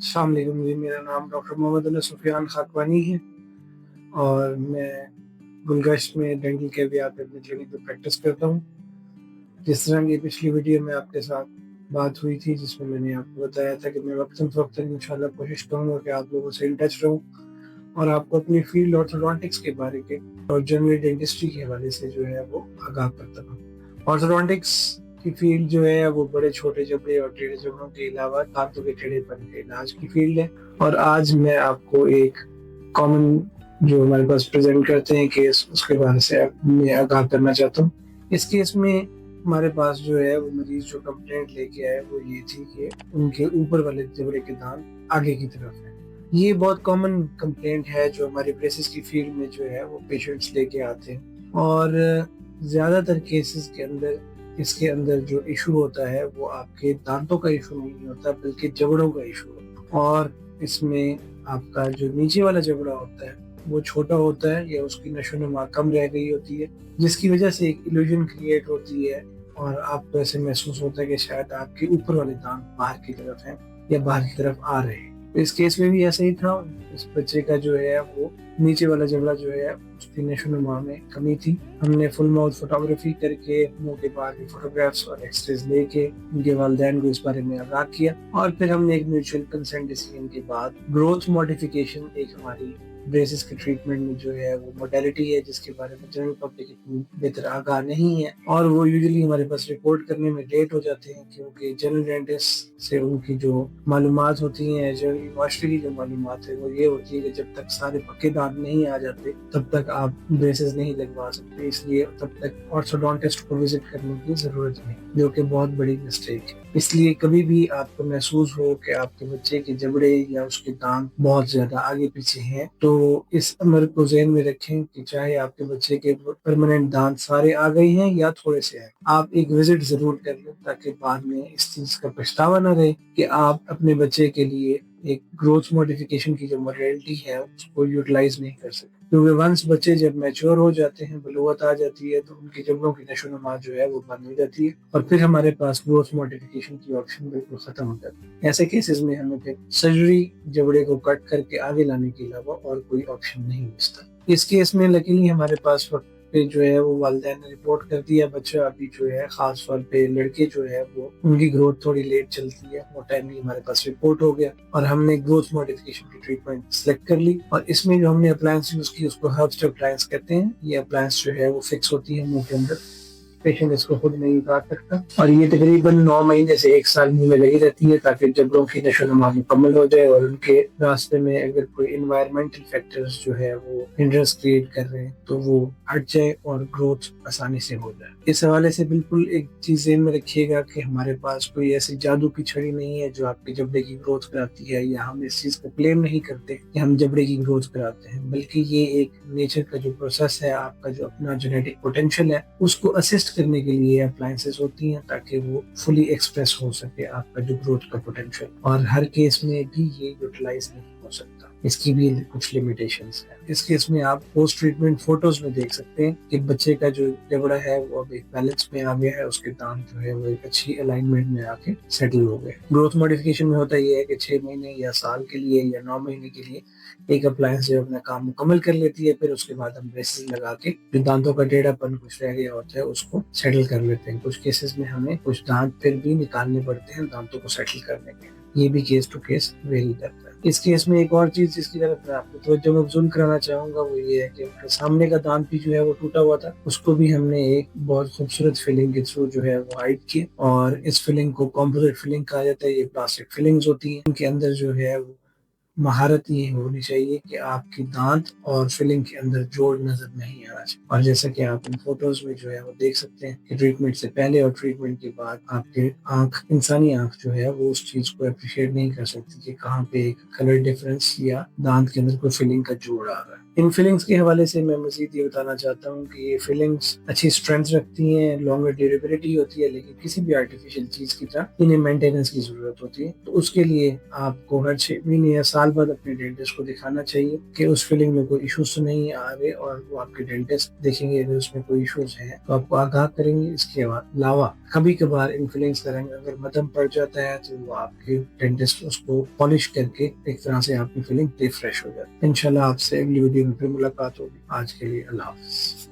अस्सलाम वालेकुम जी, मेरा नाम डॉक्टर मोहम्मद सुफियान खाकवानी है और मैं गुलगश्त में डेंटल केयर भी आप अपनी क्लिनिक पे प्रैक्टिस करता हूँ। जिस तरह की पिछली वीडियो में आपके साथ बात हुई थी जिसमें मैंने आपको बताया था कि मैं वक्तन फ़वक्तन इंशाल्लाह कोशिश करूँगा कि आप लोगों से इन टच रहूँ और आपको अपनी फील्ड ऑर्थोडोंटिक्स के बारे के और जनरल डेंटिस्ट्री के हवाले से जो है वो आगाह करता रहूँ। ऑर्थोडोंटिक्स की फील्ड जो है वो बड़े छोटे जबड़े और टेढ़े जबड़ों के अलावा दांतों के टेढ़ेपन के इलाज की फील्ड है। और आज मैं आपको एक कॉमन जो हमारे पास प्रेजेंट करते हैं केस उसके बारे से मैं आगाह करना चाहता हूँ। इस केस में हमारे पास जो है वो मरीज जो कंप्लेंट लेके आए वो ये थी कि उनके ऊपर वाले जबड़े के दांत आगे की तरफ है। ये बहुत कॉमन कंप्लेंट है जो हमारे ब्रेसेस की फील्ड में जो है वो पेशेंट्स लेके आते हैं और ज़्यादातर केसेस के अंदर इसके अंदर जो इशू होता है वो आपके दांतों का इशू नहीं होता बल्कि जबड़ों का इशू होता है। और इसमें आपका जो नीचे वाला जबड़ा होता है वो छोटा होता है या उसकी नशोनुमा कम रह गई होती है जिसकी वजह से एक इल्यूजन क्रिएट होती है और आपको ऐसे महसूस होता है कि शायद आपके ऊपर वाले दांत बाहर की तरफ हैं या बाहर की तरफ आ रहे हैं। तो इस केस में भी ऐसा ही था। इस बच्चे का जो है वो नीचे वाला जबड़ा जो है उसकी नशोनुमा में कमी थी। हमने फुल माउथ फोटोग्राफी करके मुंह के बाहर की फोटोग्राफ्स और एक्सरेज लेके उनके वालिदैन को इस बारे में आगाह किया और फिर हमने एक म्यूचुअल कंसेंट डिसीजन के बाद ग्रोथ मॉडिफिकेशन एक हमारी ब्रेसेस के ट्रीटमेंट में जो है वो मोडेलिटी है जिसके बारे में जनरल पब्लिक इतनी बेहतर आगाह नहीं है और वो यूजुअली हमारे पास रिपोर्ट करने में लेट हो जाते हैं क्योंकि जनरल डेंटिस्ट से उनकी जो मालूमात होती हैं जनरल यूनिवर्सिटी की जो मालूमात है वो ये होती है कि जब तक सारे पक्के दांत नहीं आ जाते तब तक आप ब्रेसेस नहीं लगवा सकते, इसलिए तब तक ऑर्थोडोंटिस्ट को विजिट करने की जरूरत नहीं, जो कि बहुत बड़ी मिस्टेक है। इसलिए कभी भी आपको महसूस हो कि आपके बच्चे के जबड़े या उसके दांत बहुत ज्यादा आगे पीछे हैं तो इस अमर को ज़हन में रखें कि चाहे आपके बच्चे के परमानेंट दांत सारे आ गए हैं या थोड़े से हैं, आप एक विजिट जरूर कर लें ताकि बाद में इस चीज का पछतावा न रहे कि आप अपने बच्चे के लिए एक ग्रोथ मॉडिफिकेशन की जो मॉडलिटी है उसको यूटिलाइज नहीं कर सकते। क्योंकि वंस बच्चे जब मैच्योर हो जाते हैं, बलूगत आ जाती है, तो उनकी जबड़ों की नशोनुमा जो है वो बंद हो जाती है और फिर हमारे पास ग्रोथ मॉडिफिकेशन की ऑप्शन बिल्कुल खत्म हो जाती है। ऐसे केसेस में हमें फिर सर्जरी जबड़े को कट करके आगे लाने के अलावा और कोई ऑप्शन नहीं बचता। इस केस में लकीली हमारे पास वक्त पे जो है वो वालिदैन ने रिपोर्ट कर दिया बच्चा अभी जो है खास तौर पे लड़के जो है वो उनकी ग्रोथ थोड़ी लेट चलती है, वो टाइमली हमारे पास रिपोर्ट हो गया और हमने ग्रोथ मॉडिफिकेशन की ट्रीटमेंट सेलेक्ट कर ली। और इसमें जो हमने अप्लायंस यूज की उसको हर्ब्स अप्लायंस कहते हैं। ये अप्लायंस जो है वो फिक्स होती है मुंह के अंदर, पेशेंट इसको खुद नहीं उतार सकता और ये तकरीबन 9 महीने से 1 साल मुंह में लगी रहती है ताकि जबड़ों की नशोनुमा मुकम्मल हो जाए और उनके रास्ते में अगर कोई इन्वायरमेंटल फैक्टर्स जो है वो हिंड्रेंस क्रिएट कर रहे हैं तो वो हट जाए और ग्रोथ आसानी से हो जाए। इस हवाले से बिल्कुल एक चीज ध्यान में रखिएगा कि हमारे पास कोई ऐसी जादू की छड़ी नहीं है जो आपके जबड़े की ग्रोथ कराती है, या हम इस चीज को क्लेम नहीं करते कि हम जबड़े की ग्रोथ कराते हैं, बल्कि ये एक नेचर का जो प्रोसेस है, आपका जो अपना जेनेटिक पोटेंशियल है उसको असिस्ट करने के लिए अप्लायंसेस होती हैं ताकि वो फुली एक्सप्रेस हो सके आपका जो ग्रोथ का पोटेंशियल। और हर केस में भी ये यूटिलाइज नहीं हो सकता, इसकी भी कुछ लिमिटेशंस हैं। इस केस में आप पोस्ट ट्रीटमेंट फोटोज में देख सकते हैं कि बच्चे का जो जबड़ा है वो अब एक बैलेंस में आ गया है, उसके दांत जो है वो एक अच्छी अलाइनमेंट में आके सेटल हो गए। ग्रोथ मॉडिफिकेशन में होता ये है कि 6 महीने या साल के लिए या 9 महीने के लिए एक अप्लायंस जो अपना काम मुकम्मल कर लेती है, फिर उसके बाद हम ब्रेसेस लगा के जो दांतों का टेढ़ापन कुछ रह गया होता है उसको सेटल कर लेते हैं। कुछ केसेस में हमें कुछ दांत फिर भी निकालने पड़ते हैं दांतों को सेटल करने के, ये भी केस टू केस वेरी करता है। इस केस में एक और चीज जिसकी तरफ मैं आपको तवज्जो मबज़ूल कराना चाहूंगा वो ये है कि उनके सामने का दांत भी जो है वो टूटा हुआ था, उसको भी हमने एक बहुत खूबसूरत फिलिंग के थ्रू जो है वो हाइड किया। और इस फिलिंग को कॉम्पोजिट फिलिंग कहा जाता है। ये प्लास्टिक फिलिंग्स होती हैं, उनके अंदर जो है वो महारत ये होनी चाहिए कि आपकी दांत और फिलिंग के अंदर जोड़ नजर नहीं आना चाहिए। और जैसा कि आप इन फोटोज में जो है वो देख सकते हैं कि ट्रीटमेंट से पहले और ट्रीटमेंट के बाद आपके आंख, इंसानी आंख जो है वो उस चीज को अप्रिशिएट नहीं कर सकती कि कहाँ पे एक कलर डिफरेंस या दांत के अंदर कोई फिलिंग का जोड़ आ रहा है। इन फिलिंग्स के हवाले से मैं मजीद ये बताना चाहता हूँ कि ये फिलिंग्स अच्छी स्ट्रेंथ रखती हैं, लॉन्गर ड्यूरेबिलिटी होती है, लेकिन किसी भी आर्टिफिशियल चीज की तरह इन्हें मेंटेनेंस की जरूरत होती है। तो उसके लिए आपको हर 6 महीने या साल سال بعد اپنے ڈینٹسٹ کو دکھانا چاہیے کہ اس فلنگ میں کوئی ایشوز تو نہیں آ رہے، اور وہ آپ کے ڈینٹسٹ دیکھیں گے اگر اس میں کوئی ایشوز ہیں تو آپ کو آگاہ کریں گے۔ اس کے علاوہ کبھی کبھار ان فلنگز کا رنگ اگر مدھم پڑ جاتا ہے تو وہ آپ کے ڈینٹسٹ اس کو پالش کر کے ایک طرح سے آپ کی فلنگ ریفریش ہو جاتی ہے۔ انشاءاللہ آپ سے اگلی ویڈیو میں پھر ملاقات ہوگی۔ آج کے لیے اللہ حافظ۔